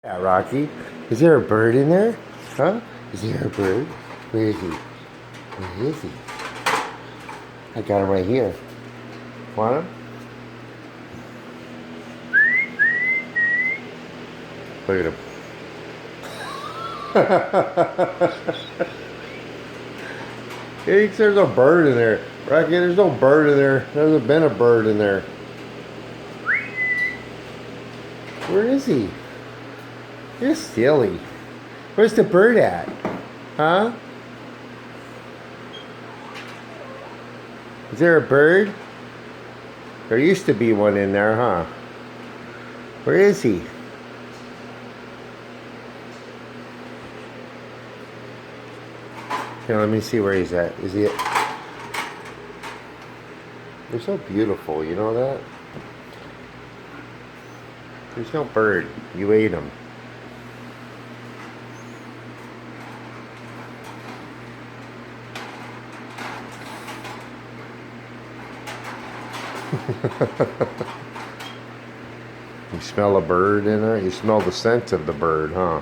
Yeah, Rocky. Is there a bird in there? Huh? Is there a bird? Where is he? Where is he? I got him right here. Want him? Look at him. He thinks there's a bird in there. Rocky, there's no bird in there. There hasn't been a bird in there. Where is he? You're silly. Where's the bird at? Huh? Is there a bird? There used to be one in there, huh? Where is he? Here, let me see where he's at. Is he at? They're so beautiful, you know that? There's no bird. You ate him. You smell a bird in there? You smell the scent of the bird, huh?